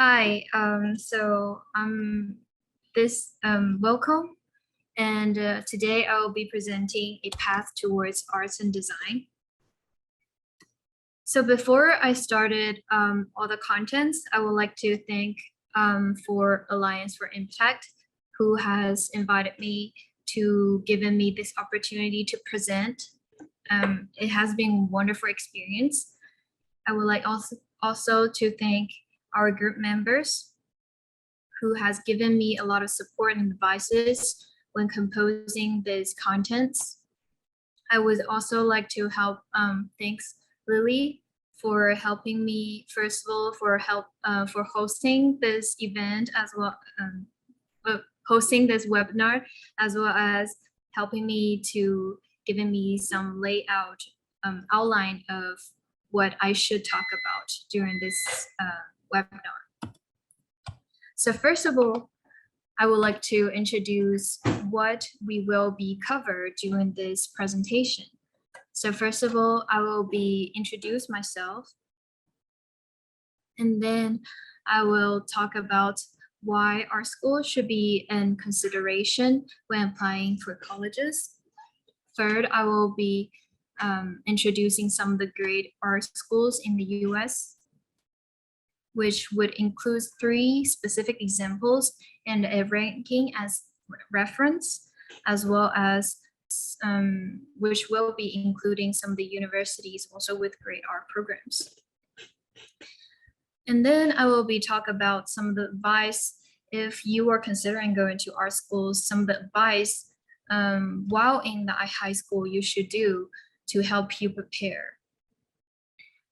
Hi, welcome. And today I will be presenting a path towards arts and design. So before I started all the contents, I would like to thank for Alliance for Impact, who has invited me to given me this opportunity to present. It has been a wonderful experience. I would like also to thank our group members who has given me a lot of support and advices when composing these contents. I would also like to thanks Lily for helping me, first of all, for hosting this event as well, hosting this webinar, as well as helping me to giving me some layout outline of what I should talk about during this webinar. So first of all, I would like to introduce what we will be covered during this presentation. So first of all, I will be introduce myself, and then I will talk about why our school should be in consideration when applying for colleges. Third, I will be introducing some of the great art schools in the US, which would include 3 specific examples and a ranking as reference, as well as which will be including some of the universities also with great art programs. And then I will be talk about some of the advice if you are considering going to art schools, some of the advice while in the high school you should do to help you prepare.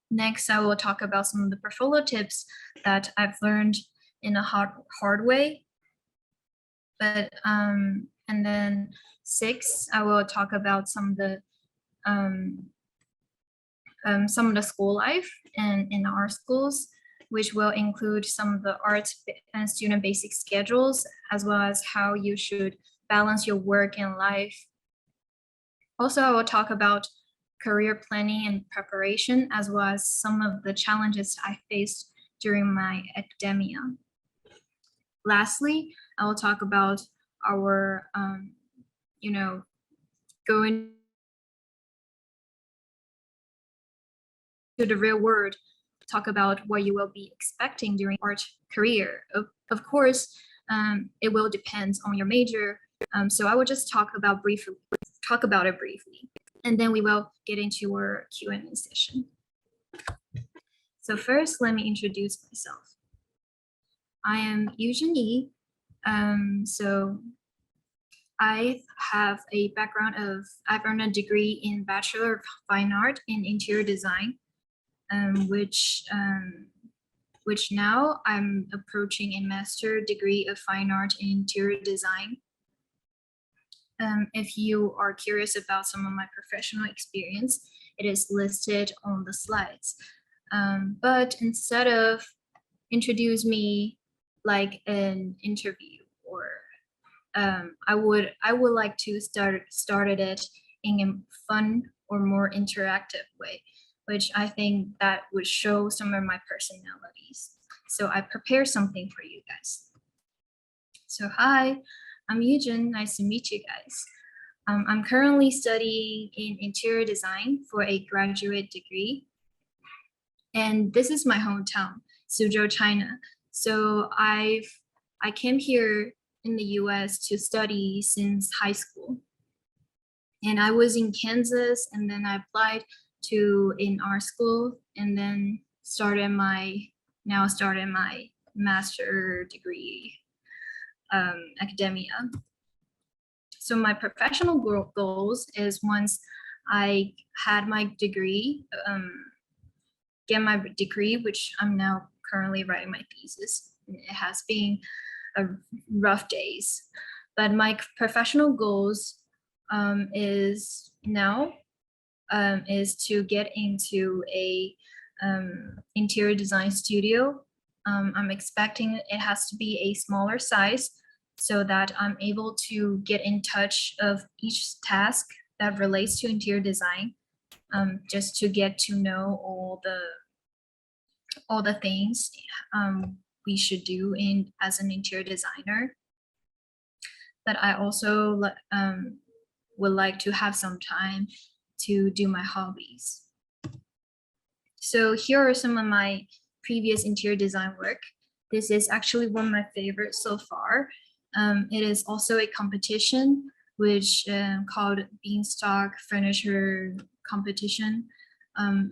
Next, I will talk about some of the portfolio tips that I've learned in a hard way. But and then 6, I will talk about some of the school life and in our schools, which will include some of the art and student basic schedules, as well as how you should balance your work and life. Also, I will talk about career planning and preparation, as well as some of the challenges I faced during my academia. Lastly, I will talk about our, going to the real world, talk about what you will be expecting during art career. Of course, it will depend on your major. So I will just talk about it briefly. And then we will get into our Q&A session. So first, let me introduce myself. I am Eugenie. So I have a background I've earned a degree in Bachelor of Fine Art in Interior Design, which now I'm approaching a Master degree of Fine Art in Interior Design. If you are curious about some of my professional experience, it is listed on the slides. But instead of introduce me like an interview, or I would like to started it in a fun or more interactive way, which I think that would show some of my personalities. So I prepared something for you guys. So hi. I'm Eugene, nice to meet you guys. I'm currently studying in interior design for a graduate degree. And this is my hometown, Suzhou, China. So I came here in the US to study since high school. And I was in Kansas, and then I applied in our school, and then started my master degree academia. So my professional goals is, once I had my degree, get my degree, which I'm now currently writing my thesis. It has been a rough days, but my professional goals is to get into a interior design studio. I'm expecting it has to be a smaller size so that I'm able to get in touch of each task that relates to interior design, just to get to know all the things we should do as an interior designer. But I also would like to have some time to do my hobbies. So here are some of my previous interior design work. This is actually one of my favorites so far. It is also a competition which called Beanstalk Furniture Competition,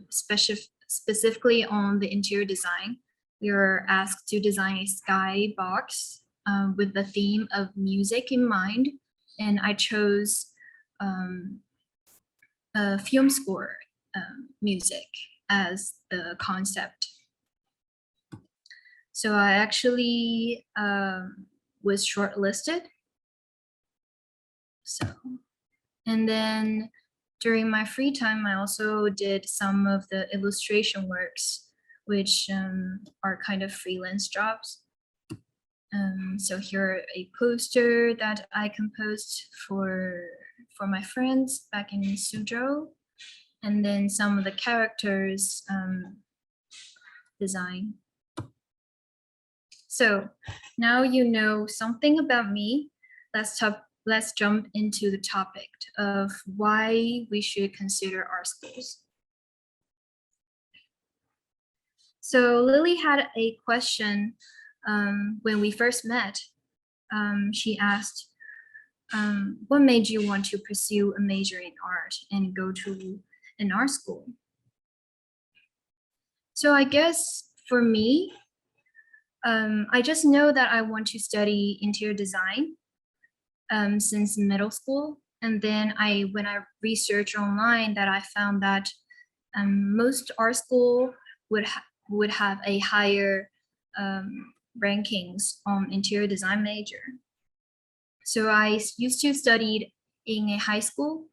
specifically on the interior design. We were asked to design a sky box with the theme of music in mind, and I chose a film score music as the concept. So I actually was shortlisted. So, and then during my free time, I also did some of the illustration works, which are kind of freelance jobs. So here a poster that I composed for my friends back in Suzhou, and then some of the characters design. So now you know something about me. Let's jump into the topic of why we should consider our schools. So Lily had a question when we first met. She asked, what made you want to pursue a major in art and go to an art school? So I guess for me, I just know that I want to study interior design since middle school. And then when I researched online, that I found that most art school would have a higher rankings on interior design major. So I used to study in a high school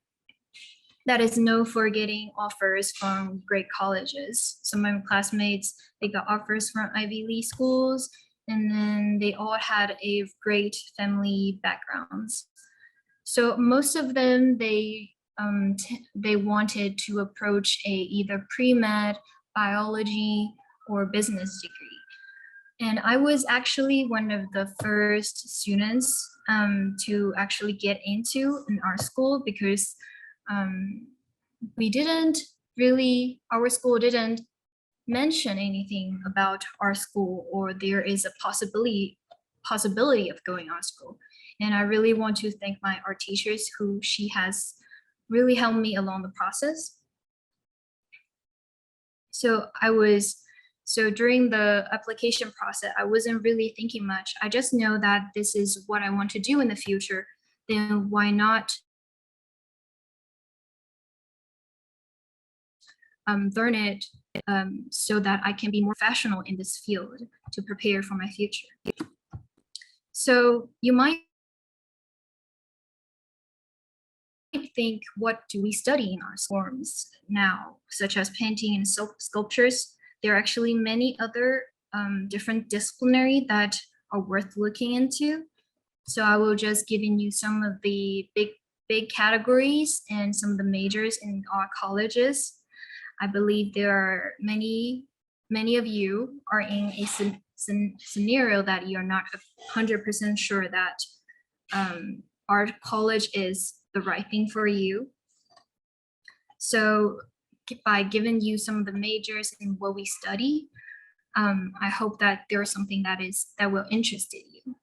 that is known for getting offers from great colleges. Some of my classmates, they got offers from Ivy League schools, and then they all had a great family backgrounds. So most of them, they wanted to approach either pre-med, biology, or business degree. And I was actually one of the first students to actually get into an art school, because our school didn't mention anything about our school, or there is a possibility of going art school. And I really want to thank my art teachers, who she has really helped me along the process. So during the application process, I wasn't really thinking much. I just know that this is what I want to do in the future. Then why not learn it so that I can be more professional in this field to prepare for my future. So you might think, what do we study in our forms now, such as painting and sculptures? There are actually many other different disciplinary that are worth looking into. So I will just giving you some of the big categories and some of the majors in our colleges. I believe there are many of you are in a scenario that you're not 100% sure that our college is the right thing for you. So by giving you some of the majors and what we study, I hope that there's something that will interest you.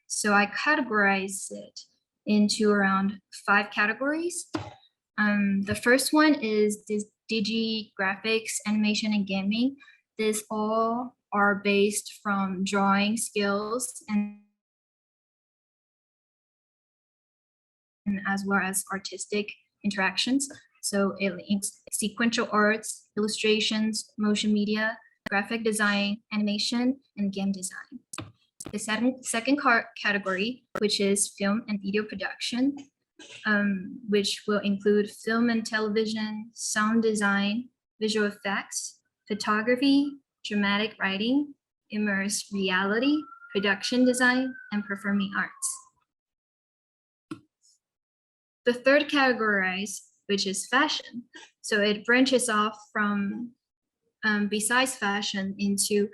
So I categorize it into around 5 categories. The first one is this Digi, graphics, animation, and gaming. These all are based from drawing skills and as well as artistic interactions. So it links sequential arts, illustrations, motion media, graphic design, animation, and game design. The second category, which is film and video production, which will include film and television, sound design, visual effects, photography, dramatic writing, immersive reality, production design, and performing arts. The third category, which is fashion. So it branches off from, besides fashion, into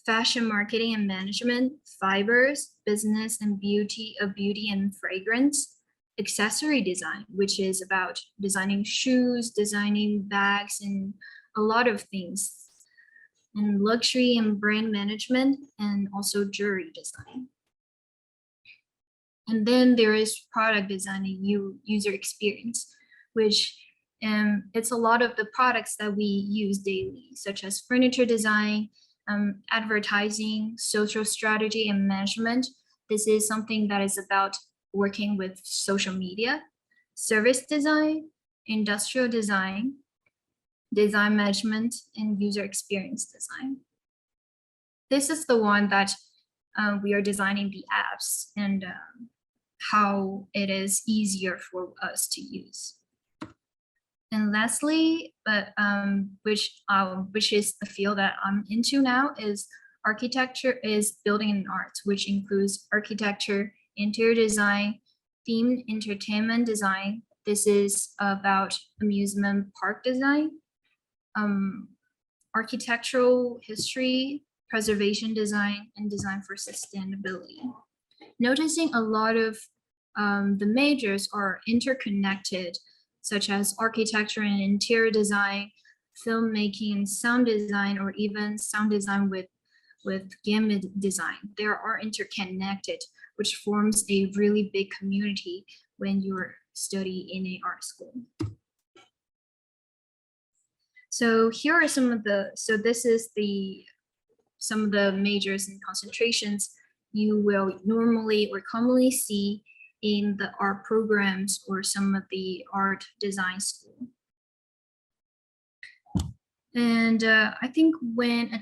fashion marketing and management, fibers, business and beauty and fragrance, accessory design, which is about designing shoes, designing bags, and a lot of things, and luxury and brand management, and also jewelry design. And then there is product design and user experience, which it's a lot of the products that we use daily, such as furniture design, advertising, social strategy, and management. This is something that is about working with social media, service design, industrial design, design management, and user experience design. This is the one that we are designing the apps and how it is easier for us to use. And lastly, but which is the field that I'm into now, is architecture, is building and arts, which includes architecture, interior design, themed entertainment design. This is about amusement park design, architectural history, preservation design, and design for sustainability. Noticing a lot of the majors are interconnected, such as architecture and interior design, filmmaking, sound design, or even sound design with game design. They are interconnected, which forms a really big community when you're studying in an art school. So here are some of the, this is some of the majors and concentrations you will normally or commonly see in the art programs or some of the art design school. And I think when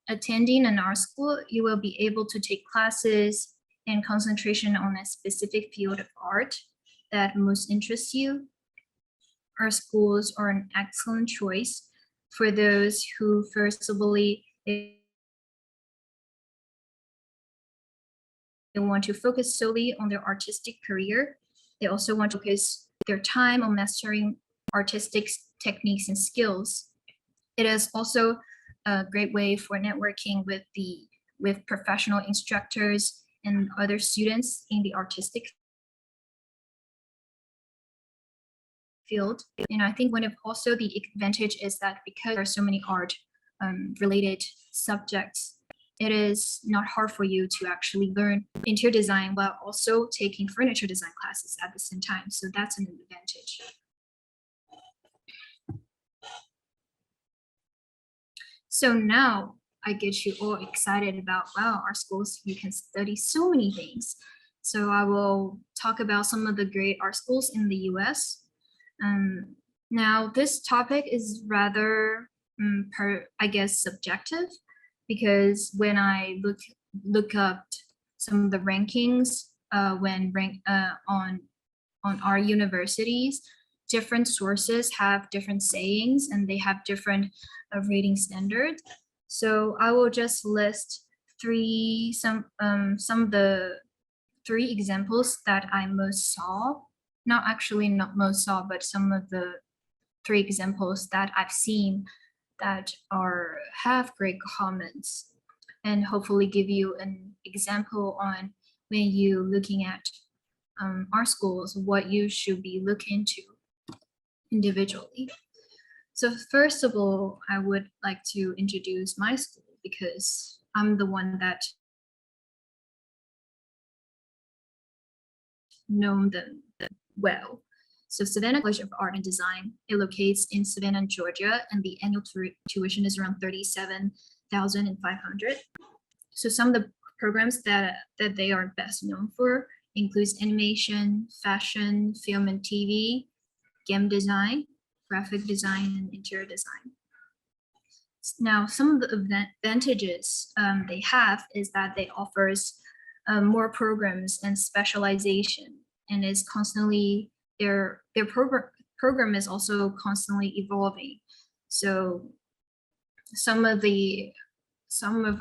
attending an art school, you will be able to take classes and concentration on a specific field of art that most interests you. Art schools are an excellent choice for those who firstly they want to focus solely on their artistic career. They also want to focus their time on mastering artistic techniques and skills. It is also a great way for networking with professional instructors and other students in the artistic field. And I think one of also the advantage is that because there are so many art related subjects, it is not hard for you to actually learn interior design while also taking furniture design classes at the same time. So that's an advantage. So now I get you all excited about, wow, our schools, you can study so many things. So I will talk about some of the great art schools in the US. Now this topic is rather, I guess, subjective, because when I look up some of the rankings on our universities, different sources have different sayings and they have different rating standards. So I will just list some of the 3 examples that I most saw. Not most saw, but some of the 3 examples that I've seen that have great comments, and hopefully give you an example on when you looking at our schools, what you should be looking into individually. So first of all, I would like to introduce my school because I'm the one that know them well. So Savannah College of Art and Design, it locates in Savannah, Georgia, and the annual tuition is around $37,500. So some of the programs that they are best known for includes animation, fashion, film and TV, game design, graphic design, and interior design. Now, some of the advantages they have is that they offers more programs and specialization, and is constantly their program is also constantly evolving. So some of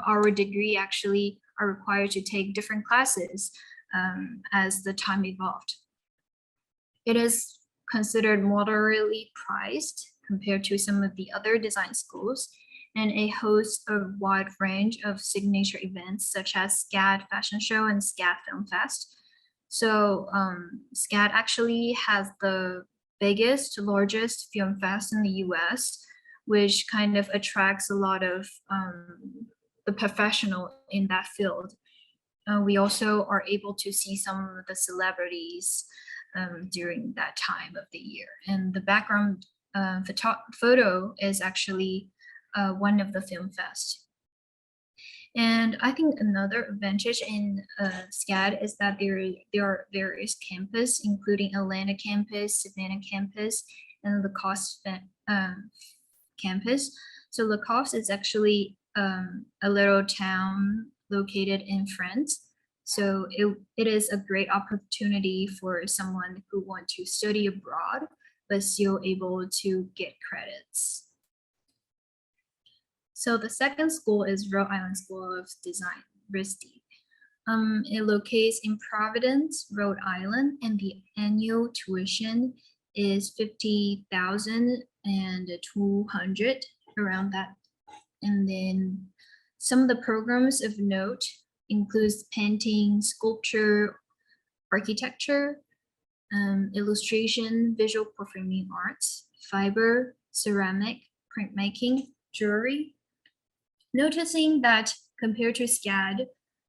our degree actually are required to take different classes as the time evolved. It is considered moderately priced compared to some of the other design schools, and it hosts a wide range of signature events such as SCAD Fashion Show and SCAD Film Fest. So SCAD actually has the largest film fest in the US, which kind of attracts a lot of the professional in that field. We also are able to see some of the celebrities during that time of the year. And the background photo is actually one of the film fest. And I think another advantage in SCAD is that there are various campuses, including Atlanta campus, Savannah campus, and Lacoste campus. So Lacoste is actually a little town located in France. So it is a great opportunity for someone who want to study abroad, but still able to get credits. So the second school is Rhode Island School of Design, RISD. It locates in Providence, Rhode Island, and the annual tuition is $50,200, around that. And then some of the programs of note includes painting, sculpture, architecture, illustration, visual performing arts, fiber, ceramic, printmaking, jewelry. Noticing that compared to SCAD,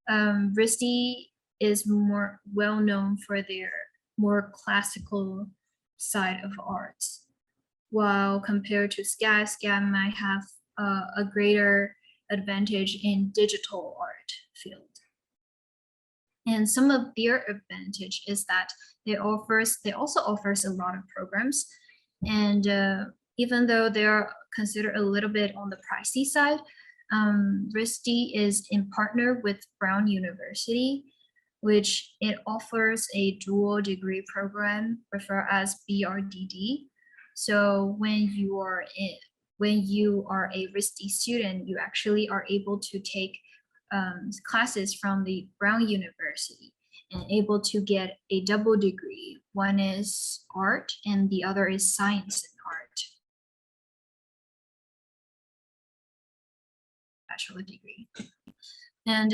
RISD is more well known for their more classical side of arts, while compared to SCAD might have a greater advantage in digital art field. And some of their advantage is that they also offers a lot of programs, and even though they're considered a little bit on the pricey side, RISD is in partner with Brown University, which it offers a dual degree program referred as BRDD. So when you are a RISD student, you actually are able to take classes from the Brown University and able to get a double degree. One is art and the other is science and art. Bachelor degree. And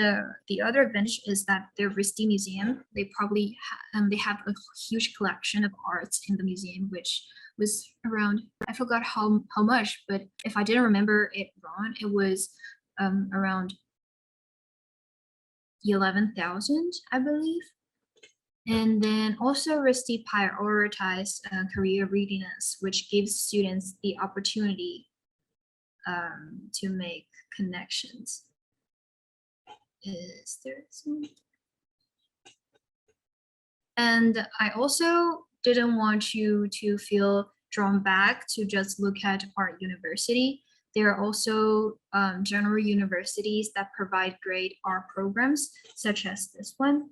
the other advantage is that their RISD museum, they have a huge collection of arts in the museum, which was around, I forgot how much, but if I didn't remember it wrong, it was around 11,000, I believe. And then also RISD prioritized career readiness, which gives students the opportunity to make connections. Is there some? And I also didn't want you to feel drawn back to just look at art university. There are also general universities that provide great art programs, such as this one.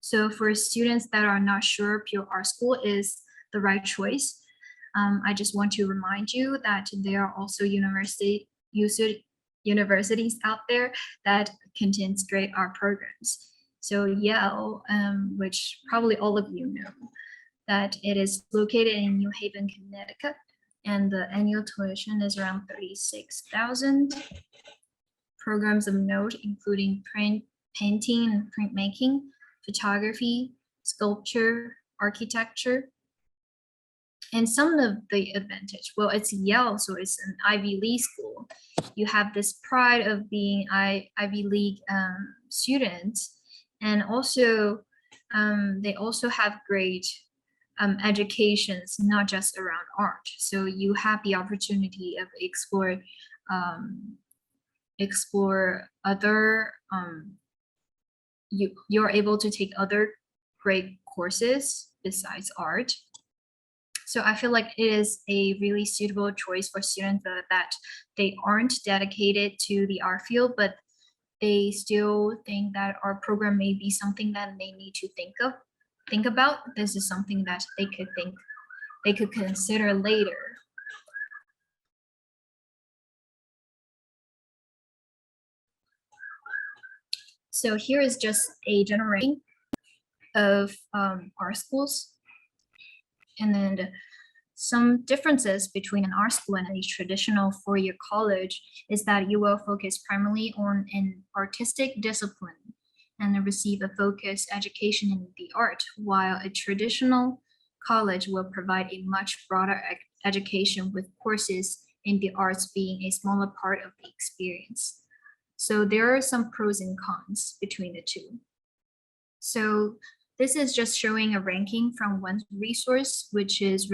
So for students that are not sure pure art school is the right choice, I just want to remind you that there are also universities out there that contains great art programs. So Yale, which probably all of you know, that it is located in New Haven, Connecticut, and the annual tuition is around $36,000. Programs of note including painting and printmaking, photography, sculpture, architecture. And some of the advantage, well, it's Yale, so it's an Ivy League school. You have this pride of being Ivy League students, and also they also have great educations, not just around art. So you have the opportunity of explore other. You're able to take other great courses besides art. So I feel like it is a really suitable choice for students that they aren't dedicated to the art field, but they still think that our program may be something that they need to think about. This is something that they could consider later. So here is just a general ranking of our schools. And then some differences between an art school and a traditional four-year college is that you will focus primarily on an artistic discipline and receive a focused education in the art, while a traditional college will provide a much broader education with courses in the arts being a smaller part of the experience. So there are some pros and cons between the two. So this is just showing a ranking from one resource, which is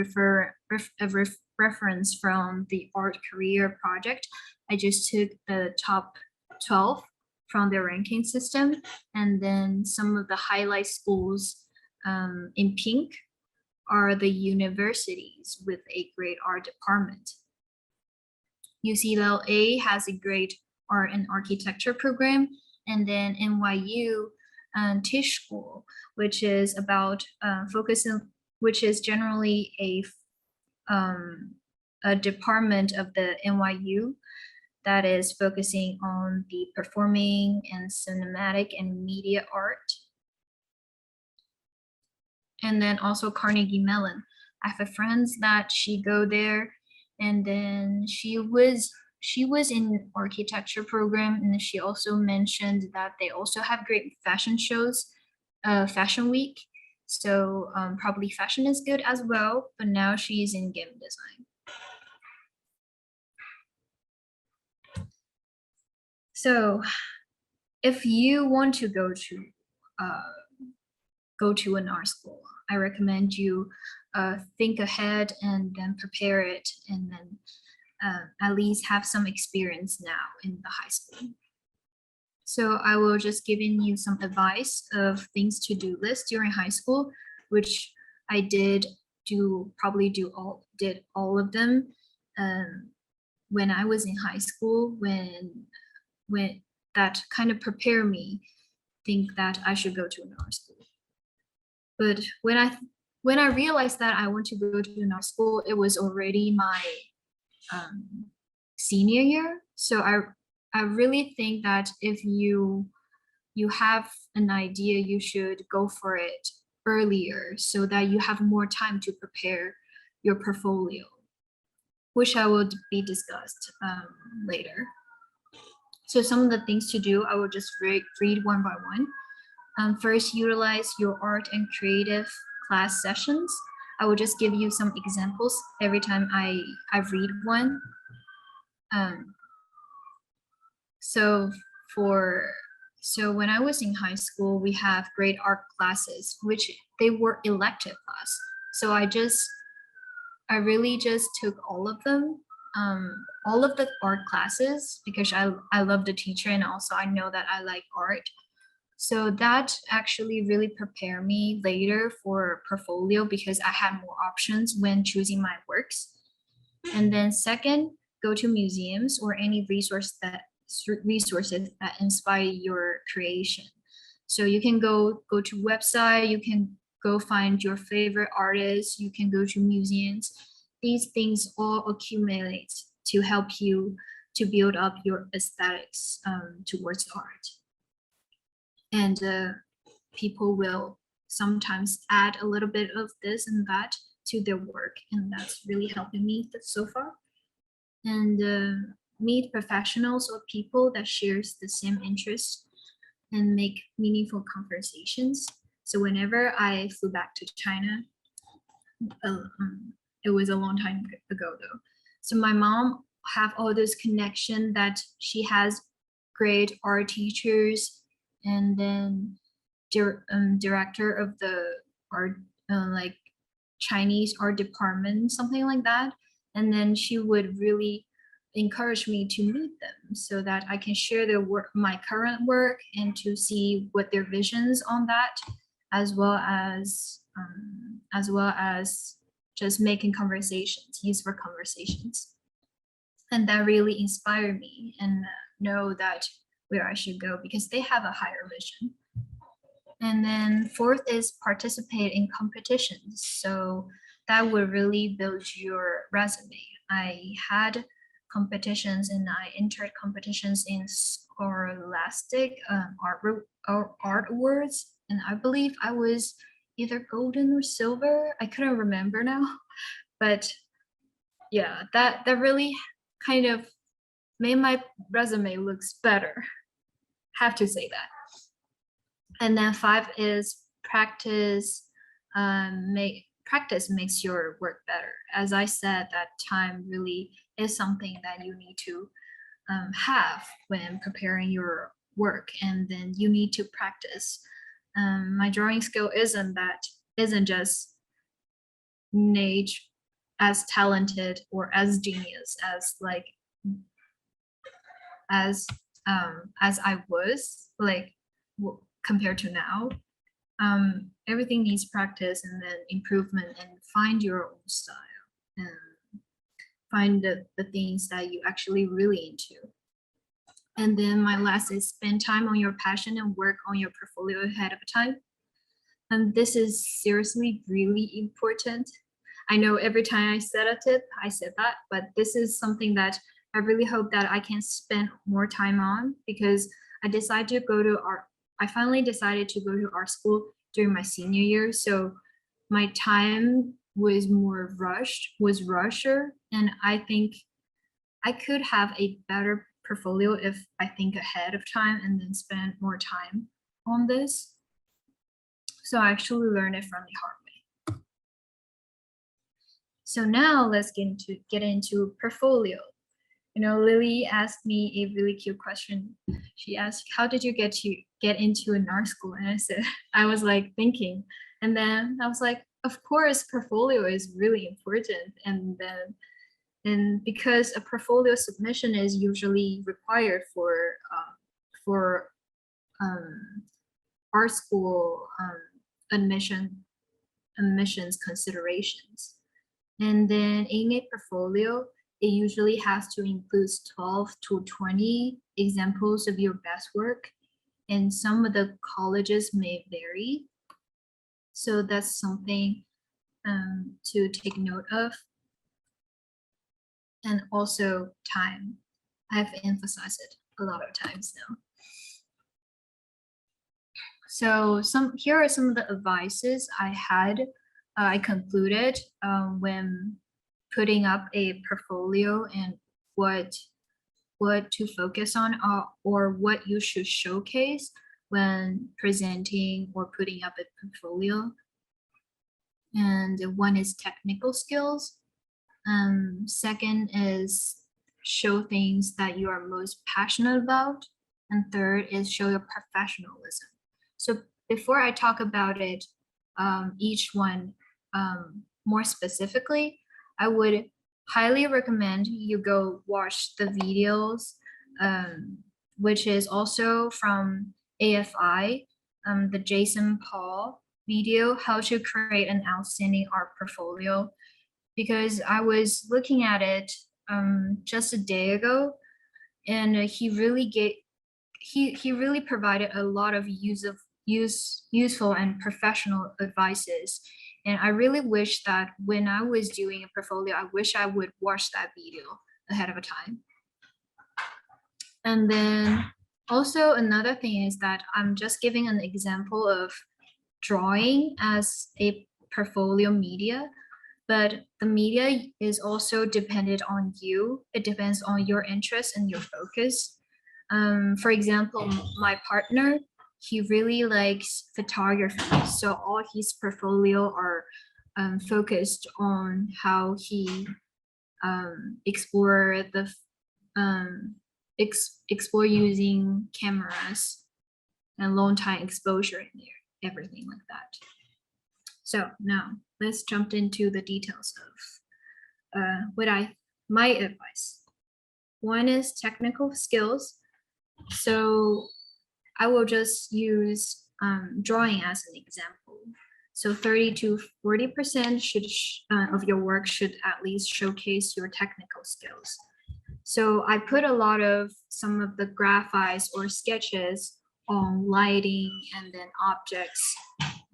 reference from the Art Career Project. I just took the top 12 from their ranking system, and then some of the highlight schools in pink are the universities with a great art department. UCLA has a great art and architecture program, and then NYU Tisch School, which is about which is generally a department of the NYU that is focusing on the performing and cinematic and media art. And then also Carnegie Mellon. I have a friend that she go there, and then she was in architecture program, and she also mentioned that they also have great fashion shows, fashion week. So probably fashion is good as well, but now she's in game design. So if you want to go to an art school, I recommend you think ahead and then prepare it, and then at least have some experience now in the high school. So I will just giving you some advice of things to do list during high school, which I did all of them when I was in high school, when that kind of prepared me think that I should go to an art school. But when I realized that I want to go to an art school, it was already my senior year. So I really think that if you have an idea, you should go for it earlier so that you have more time to prepare your portfolio, which I will be discussed later. So some of the things to do, I will just read one by one. First, utilize your art and creative class sessions. I will just give you some examples every time I read one. So when I was in high school, we have great art classes, which they were elective class. So I really just took all of them, all of the art classes, because I love the teacher, and also I know that I like art. So that actually really prepared me later for portfolio, because I had more options when choosing my works. And then second, go to museums or any resources that inspire your creation. So you can go to website, you can go find your favorite artists, you can go to museums. These things all accumulate to help you to build up your aesthetics towards art. And people will sometimes add a little bit of this and that to their work, and that's really helping me so far. And meet professionals or people that shares the same interests and make meaningful conversations. So whenever I flew back to China, it was a long time ago though. So my mom have all this connection that she has great art teachers, and then director of the art, like Chinese art department, something like that. And then she would really encourage me to meet them so that I can share their work, my current work, and to see what their visions on that, as well as just making conversations, useful conversations. And that really inspired me and know that where I should go, because they have a higher vision. And then fourth is participate in competitions. So that would really build your resume. I had competitions and I entered competitions in Scholastic art awards, and I believe I was either golden or silver. I couldn't remember now, but yeah, that really kind of made my resume looks better. Have to say that. And then 5 is practice. Practice makes your work better. As I said, that time really is something that you need to have when preparing your work, and then you need to practice. My drawing skill isn't just Nate as talented or as genius as I was compared to now. Everything needs practice and then improvement, and find your own style and find the things that you actually really into. And then my last is spend time on your passion and work on your portfolio ahead of time. And this is seriously really important. I know every time I said that, but this is something that I really hope that I can spend more time on, because I finally decided to go to art school during my senior year. So my time was rusher, and I think I could have a better portfolio if I think ahead of time and then spend more time on this. So I actually learned it from the hard way. So now let's get into portfolio. Lily asked me a really cute question. She asked, how did you get into an art school? And I was like thinking, and then I was like, of course, portfolio is really important. And because a portfolio submission is usually required for art school admissions considerations. And then in a portfolio, it usually has to include 12 to 20 examples of your best work, and some of the colleges may vary. So that's something to take note of. And also time. I've emphasized it a lot of times now. So here are some of the advices I concluded when putting up a portfolio, and what to focus on, or what you should showcase when presenting or putting up a portfolio. And one is technical skills. Second is show things that you are most passionate about. And third is show your professionalism. So before I talk about it, each one more specifically, I would highly recommend you go watch the videos, which is also from AFI, the Jason Paul video, how to create an outstanding art portfolio, because I was looking at it just a day ago, and he really provided a lot of useful and professional advices. And I really wish that when I was doing a portfolio, I wish I would watch that video ahead of time. And then also another thing is that I'm just giving an example of drawing as a portfolio media, but the media is also dependent on you. It depends on your interest and your focus. For example, my partner, he really likes photography, so all his portfolio are focused on how he explore using cameras and long time exposure in there, everything like that. So now let's jump into the details of my advice. One is technical skills. So I will just use drawing as an example. So 30 to 40% of your work should at least showcase your technical skills. So I put some of the graphics or sketches on lighting, and then objects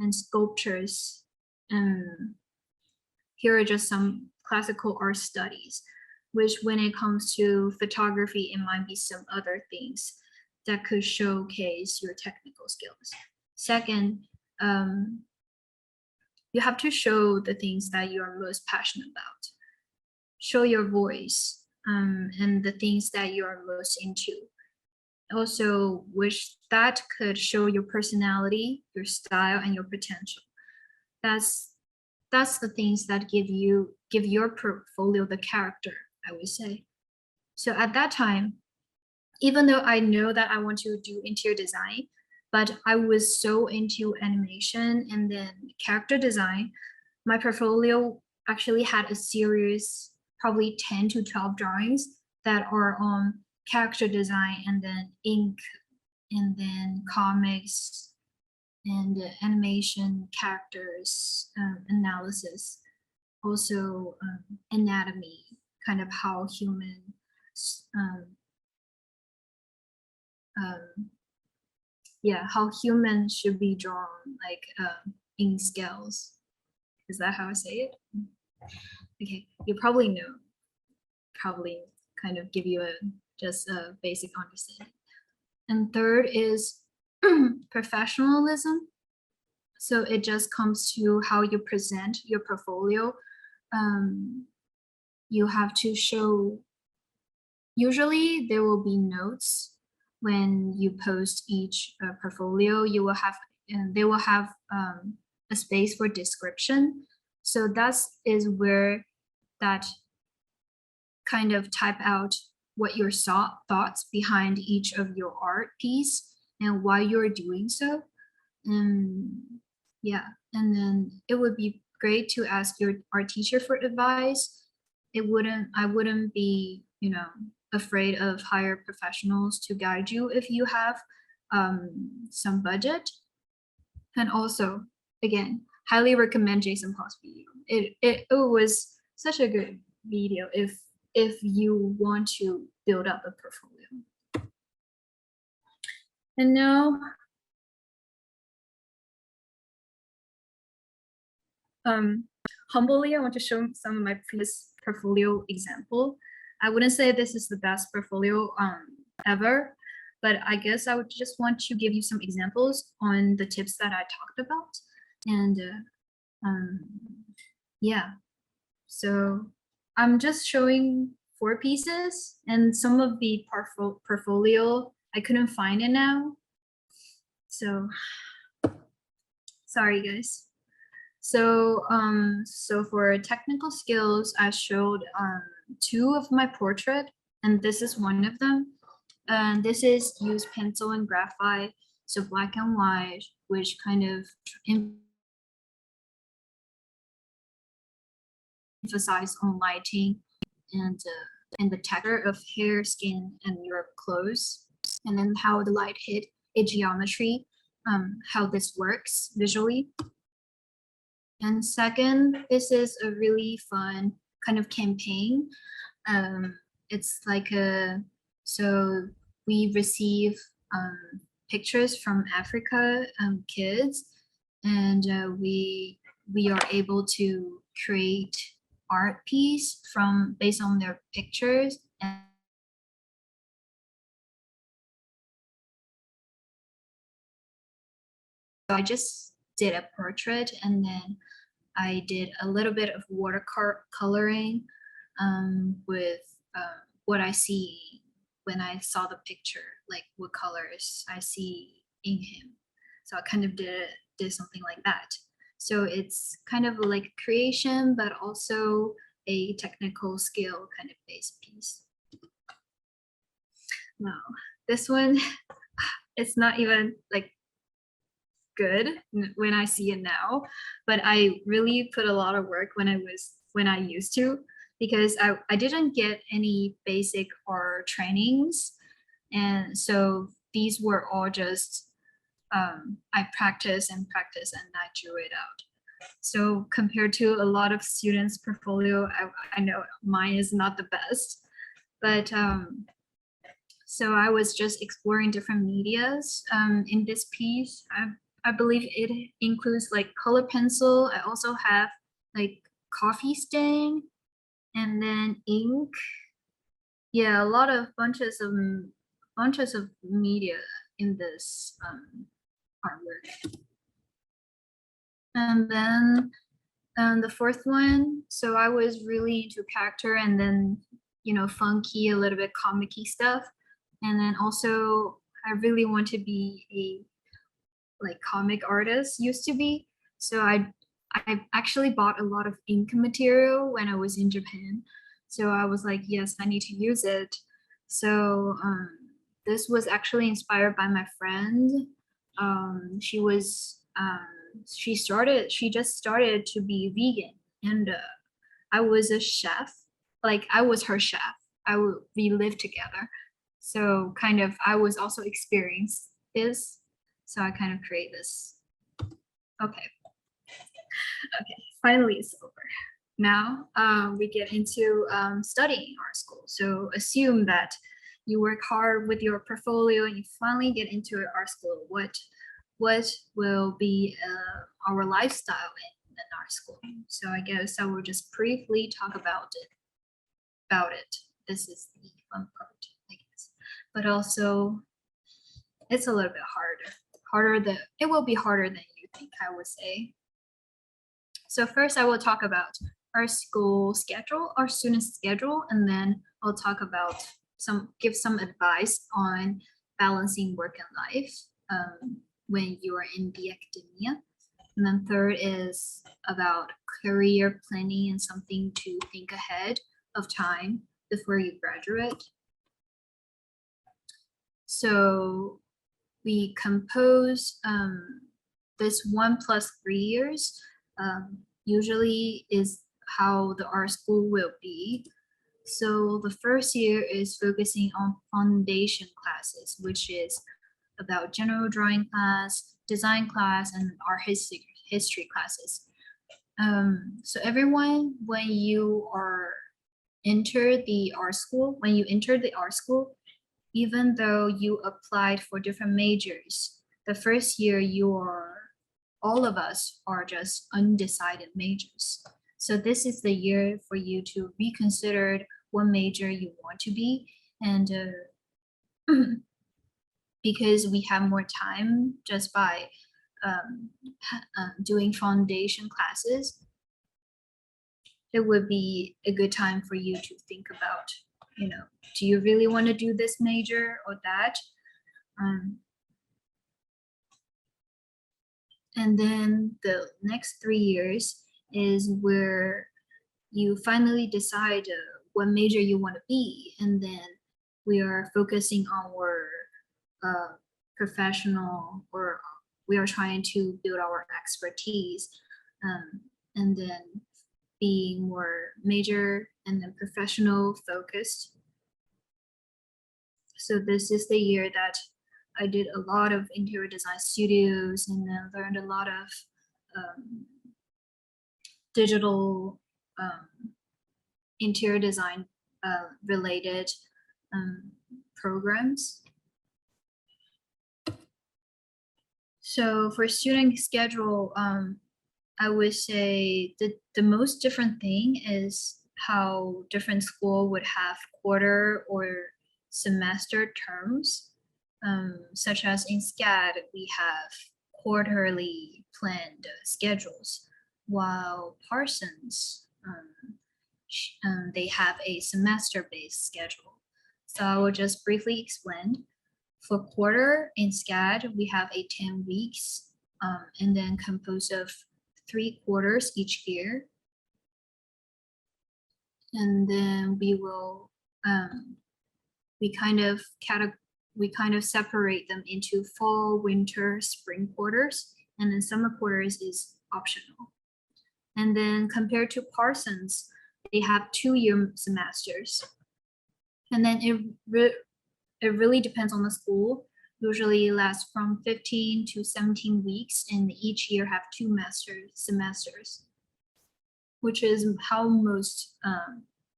and sculptures. And here are just some classical art studies, which when it comes to photography, it might be some other things that could showcase your technical skills. Second, you have to show the things that you are most passionate about. Show your voice and the things that you are most into. Also, which that could show your personality, your style, and your potential. That's the things that give your portfolio the character, I would say. So at that time, even though I know that I want to do interior design, but I was so into animation and then character design, my portfolio actually had a series, probably 10 to 12 drawings that are on character design and then ink and then comics and animation characters analysis, also anatomy, kind of how how humans should be drawn, like in scales. Is that how I say it? Okay, you probably know, probably kind of give you just a basic understanding. And third is professionalism. So it just comes to how you present your portfolio. You have to show, usually there will be notes when you post each portfolio. You will have, and they will have a space for description. So that is where that kind of type out what your thoughts behind each of your art piece and why you're doing so. Yeah, and then it would be great to ask your art teacher for advice. I wouldn't be, afraid of hire professionals to guide you if you have some budget. And also, again, highly recommend Jason Paul's video. It was such a good video if you want to build up a portfolio. And now, humbly, I want to show some of my previous portfolio example. I wouldn't say this is the best portfolio ever, but I guess I would just want to give you some examples on the tips that I talked about. And yeah, so I'm just showing 4 pieces, and some of the portfolio I couldn't find it now. So sorry, guys. So for technical skills, I showed 2 of my portrait, and this is one of them. And this is use pencil and graphite, so black and white, which kind of emphasize on lighting and the texture of hair, skin, and your clothes, and then how the light hit a geometry, how this works visually. And second, this is a really fun kind of campaign. It's like so we receive pictures from Africa kids, and we are able to create art piece based on their pictures. And so I just did a portrait, and then I did a little bit of watercoloring with what I see when I saw the picture, like what colors I see in him. So I kind of did something like that. So it's kind of like creation, but also a technical skill kind of based piece. Now, this one, it's not even like good when I see it now, but I really put a lot of work when I used to, because I didn't get any basic art trainings, and so these were all just I practice and I drew it out. So compared to a lot of students' portfolio, I know mine is not the best, but so I was just exploring different medias in this piece. I believe it includes like color pencil. I also have like coffee stain and then ink. Yeah, a lot of bunches of media in this artwork. And then the fourth one, so I was really into character and then, funky, a little bit comic-y stuff. And then also I really want to be a comic artist used to be. So I actually bought a lot of ink material when I was in Japan. So I was like, yes, I need to use it. So this was actually inspired by my friend. She just started to be vegan, and I was a chef. Like I was her chef. We lived together. So kind of I was also experienced this. So I kind of create this. Okay. Okay, finally it's over. Now we get into studying our school. So assume that you work hard with your portfolio and you finally get into our school. What will be our lifestyle in our school? So I guess I will just briefly talk about it. This is the fun part, I guess. But also it's a little bit harder. It will be harder than you think, I would say. So first I will talk about our school schedule, our student schedule, and then I'll talk about give some advice on balancing work and life when you are in the academia. And then third is about career planning and something to think ahead of time before you graduate. So we compose this 1 + 3 years usually is how our school will be. So the first year is focusing on foundation classes, which is about general drawing class, design class, and art history classes. So everyone, when you enter the art school, even though you applied for different majors, the first year all of us are just undecided majors. So this is the year for you to reconsider what major you want to be. And because we have more time just by doing foundation classes, it would be a good time for you to think about, do you really want to do this major or that? And then the next 3 years is where you finally decide what major you want to be. And then we are focusing on our professional, or we are trying to build our expertise, and then being more major and then professional focused. So this is the year that I did a lot of interior design studios and then learned a lot of digital interior design related programs. So for student schedule, I would say the most different thing is how different school would have quarter or semester terms, such as in SCAD, we have quarterly planned schedules, while Parsons, they have a semester-based schedule. So I will just briefly explain. For quarter in SCAD, we have 10 weeks, and then composed of 3 quarters each year. And then we will, we kind of separate them into fall, winter, spring quarters, and then summer quarters is optional. And then compared to Parsons, they have 2-year semesters. And then it really depends on the school. Usually lasts from 15 to 17 weeks, and each year have 2 semesters, which is how most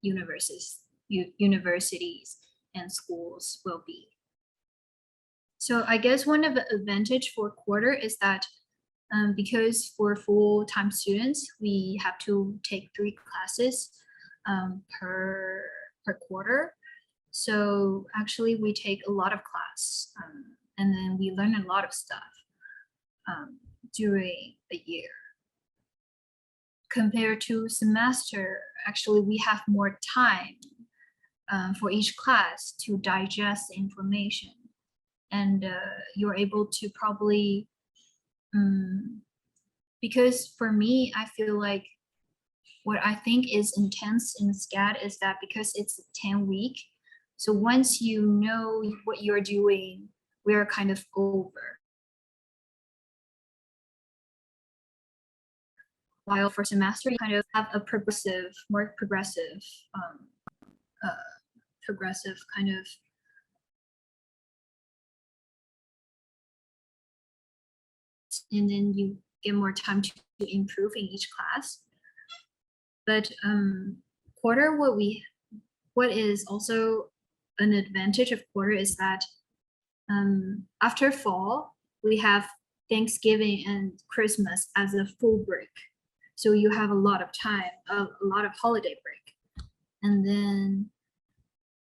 universities and schools will be. So I guess one of the advantage for quarter is that because for full-time students, we have to take 3 classes per quarter. So actually we take a lot of class, and then we learn a lot of stuff during the year. compared to semester, actually we have more time for each class to digest the information, and you're able to probably, because for me, I feel like what I think is intense in SCAD is that because it's a 10-week, so once you know what you're doing, we're kind of over. While for semester, you kind of have a more progressive kind of and then you get more time to improve in each class. But quarter, what is also an advantage of quarter is that after fall, we have Thanksgiving and Christmas as a full break. So you have a lot of time, a lot of holiday break. And then,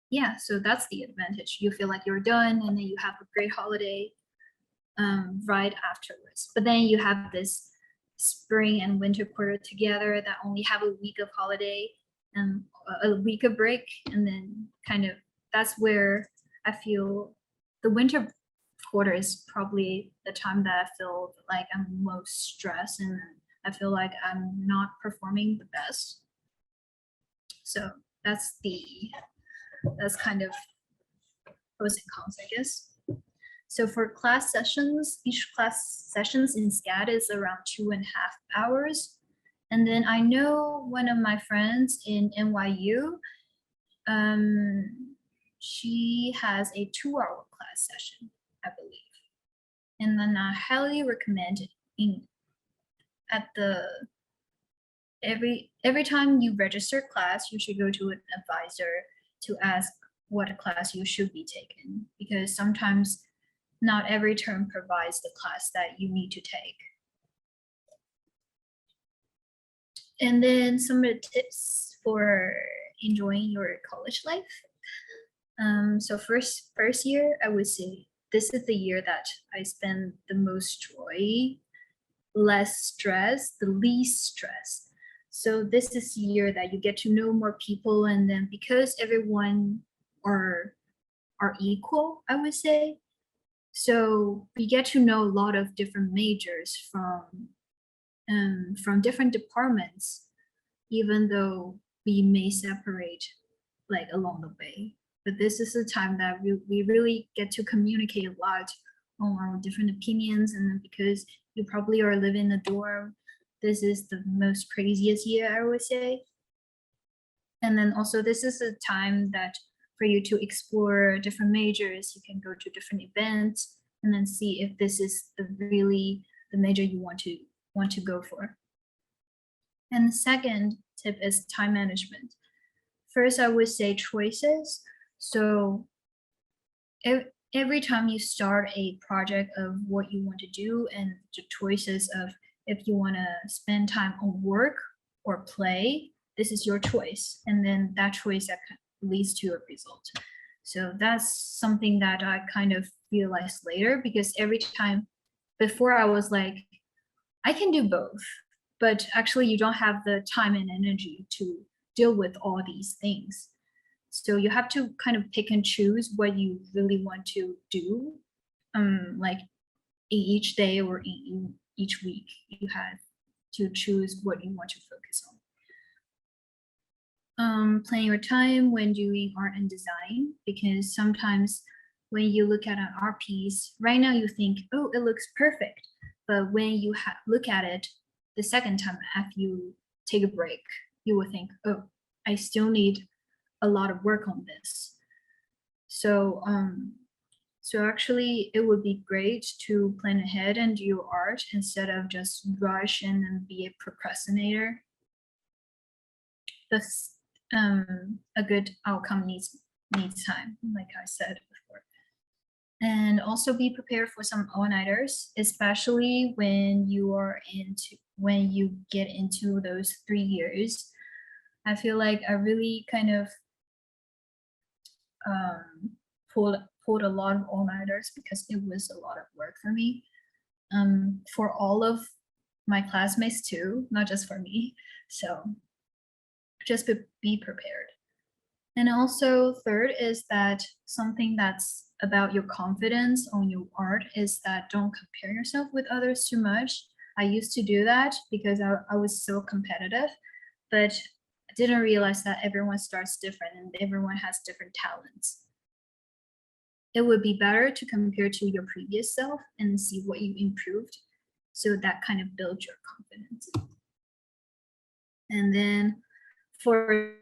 yeah, so that's the advantage. You feel like you're done and then you have a great holiday right afterwards. But then you have this spring and winter quarter together that only have a week of holiday and a week of break. And then kind of, that's where I feel the winter quarter is probably the time that I feel like I'm most stressed and I feel like I'm not performing the best. So that's kind of pros and cons, I guess. So for class sessions, each class sessions in SCAD is around 2.5 hours. And then I know one of my friends in NYU, she has a 2-hour class session, I believe. And then I highly recommend it. Every time you register class, you should go to an advisor to ask what class you should be taking, because sometimes not every term provides the class that you need to take. And then some of the tips for enjoying your college life. So first year, I would say this is the year that I spend the most joy, less stress, the least stress. So this is the year that you get to know more people, and then because everyone are equal, I would say. So we get to know a lot of different majors from different departments, even though we may separate like along the way. But this is a time that we really get to communicate a lot on our different opinions, and then because you probably are living in a dorm, this is the most craziest year, I would say. And then also this is a time that for you to explore different majors, you can go to different events and then see if this is the major you want to go for. And the second tip is time management. First, I would say choices. So every time you start a project of what you want to do and the choices of if you want to spend time on work or play, this is your choice. And then that choice that leads to a result. So that's something that I kind of realized later, because every time before I was like, I can do both, but actually you don't have the time and energy to deal with all these things. So you have to kind of pick and choose what you really want to do. Like each day or each week, you have to choose what you want to focus on. Plan your time when doing art and design, because sometimes when you look at an art piece, right now you think, oh, it looks perfect. But when you look at it the second time after you take a break, you will think, oh, I still need a lot of work on this. So actually it would be great to plan ahead and do your art instead of just rush and be a procrastinator. That's a good outcome needs time, like I said before. And also be prepared for some all-nighters, especially when you get into those 3 years. I feel like I really kind of pulled a lot of all-nighters because it was a lot of work for me. For all of my classmates too, not just for me. So just be prepared. And also third is that something that's about your confidence on your art is that don't compare yourself with others too much. I used to do that because I was so competitive, but I didn't realize that everyone starts different and everyone has different talents. It would be better to compare to your previous self and see what you improved. So that kind of builds your confidence. And then for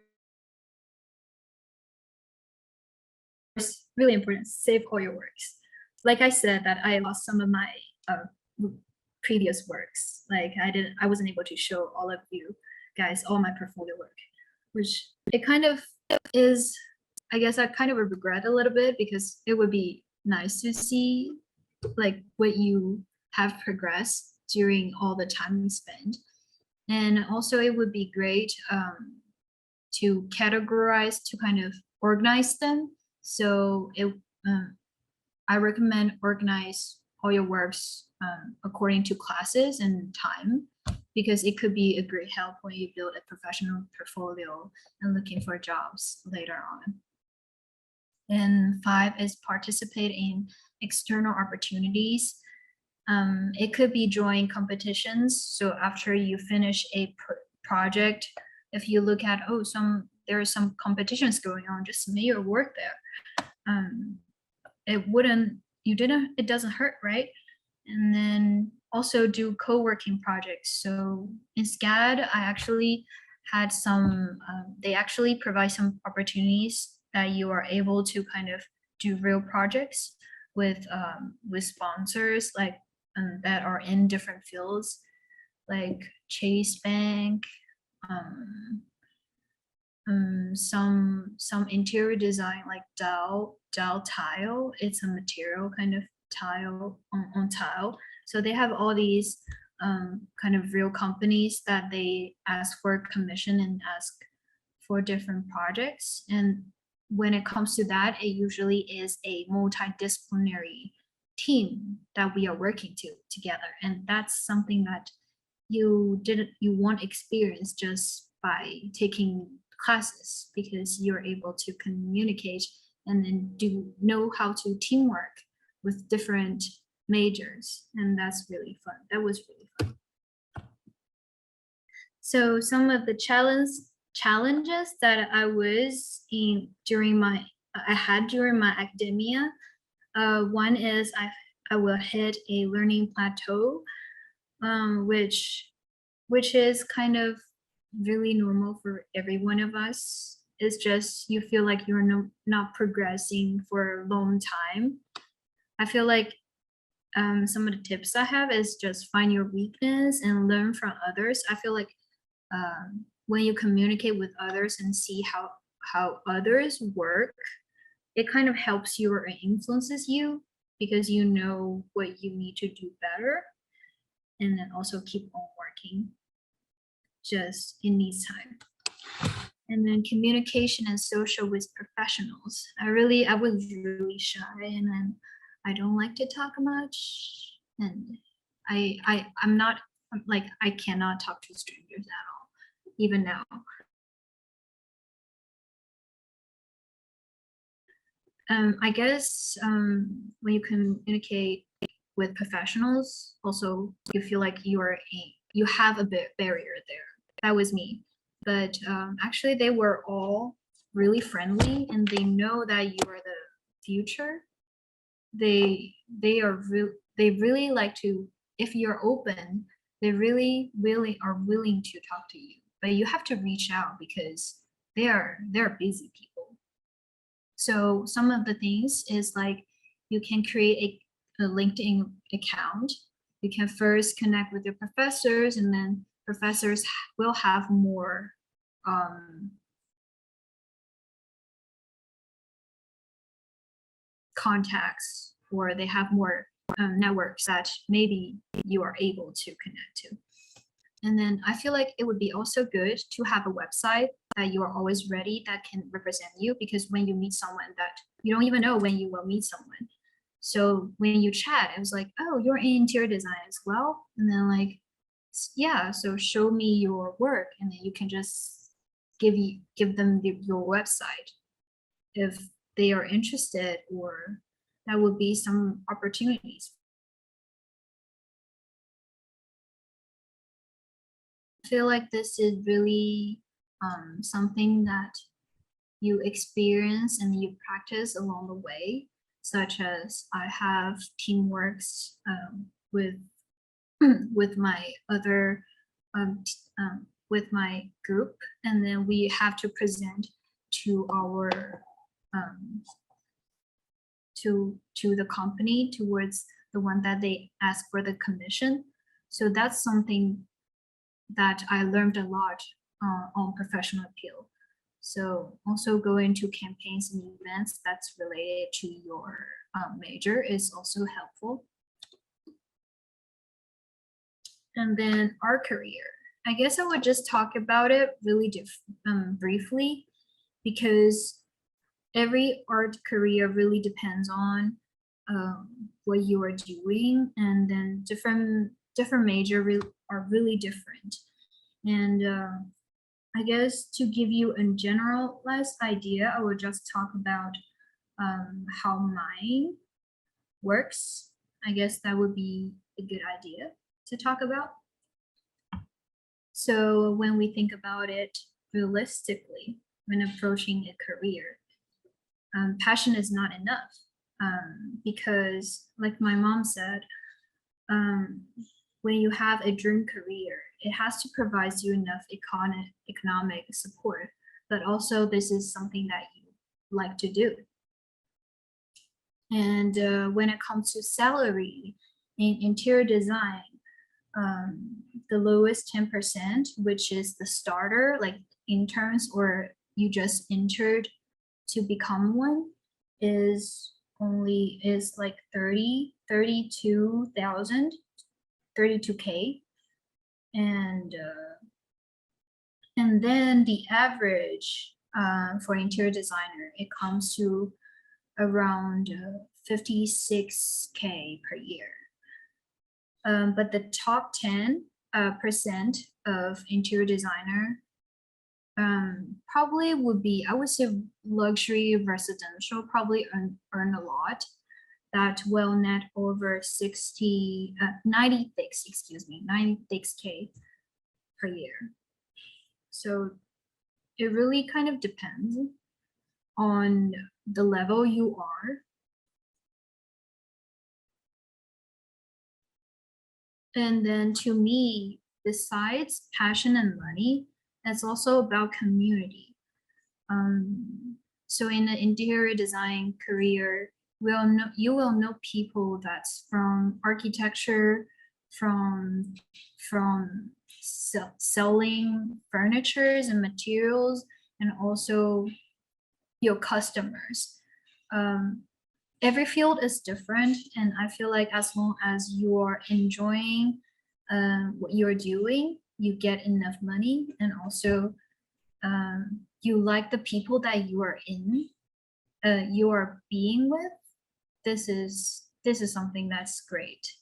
really important, save all your works. Like I said, that I lost some of my previous works. Like I wasn't able to show all of you guys all my portfolio work, which it kind of is, I guess I kind of regret a little bit because it would be nice to see like what you have progressed during all the time you spend. And also it would be great to categorize, to kind of organize them. So I recommend organize all your works according to classes and time, because it could be a great help when you build a professional portfolio and looking for jobs later on. And 5 is participate in external opportunities. It could be join competitions. So after you finish a project, if you look at, there are some competitions going on, just submit your work there. It doesn't hurt, right? And then also do co-working projects. So in SCAD, I actually had some, they actually provide some opportunities that you are able to kind of do real projects with sponsors like that are in different fields, like Chase Bank, some interior design like Dow tile. It's a material kind of tile on tile. So they have all these kind of real companies that they ask for commission and ask for different projects. And when it comes to that, it usually is a multidisciplinary team that we are working together. And that's something that you won't experience just by taking classes, because you're able to communicate and then know how to teamwork with different majors. And that's really fun. That was really fun. So some of the challenges that I had during my academia, one is I will hit a learning plateau, which is kind of really normal for every one of us. It's just you feel like you're not progressing for a long time. I feel like some of the tips I have is just find your weakness and learn from others. I feel like when you communicate with others and see how others work, it kind of helps you or influences you, because you know what you need to do better, and then also keep on working. Just it needs time. And then communication and social with professionals. I was really shy, and then I don't like to talk much, and I'm not like, I cannot talk to strangers at all, even now. I guess when you communicate with professionals, also you feel like you have a barrier there. That was me, but actually they were all really friendly, and they know that you are the future. They really like to, if you're open, they really are willing to talk to you, but you have to reach out because they're busy people. So some of the things is like, you can create a LinkedIn account. You can first connect with your professors, and then professors will have more contacts, or they have more networks that maybe you are able to connect to. And then I feel like it would be also good to have a website that you are always ready, that can represent you, because when you meet someone that you don't even know when you will meet someone. So when you chat, it was like, oh, you're in interior design as well. And then like, yeah, so show me your work, and then you can just give them your website if they are interested, or that would be some opportunities. I feel like this is really something that you experience and you practice along the way, such as I have teamworks with my other with my group, and then we have to present to our to the company, towards the one that they ask for the commission. So that's something that I learned a lot on professional appeal. So also going to campaigns and events that's related to your major is also helpful. And then our career. I guess I would just talk about it really briefly, because every art career really depends on what you are doing, and then different major are really different. And I guess to give you a generalized idea, I will just talk about how mine works. I guess that would be a good idea to talk about. So when we think about it realistically, when approaching a career, passion is not enough, because like my mom said, when you have a dream career, it has to provide you enough economic support, but also this is something that you like to do. And when it comes to salary in interior design, the lowest 10%, which is the starter, like interns or you just entered to become one, is like 32K. And then the average for interior designer, it comes to around 56K per year. But the top 10% of interior designer probably would be, I would say, luxury residential, probably earn a lot, that will net over 96K per year. So it really kind of depends on the level you are. And then to me, besides passion and money, it's also about community. So in the interior design career, you will know people that's from architecture, from selling furnitures and materials, and also your customers. Every field is different, and I feel like as long as you are enjoying what you're doing, you get enough money, and also you like the people that you are you are being with. This is something that's great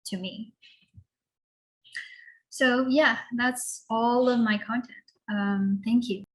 to me. So yeah, that's all of my content. Thank you.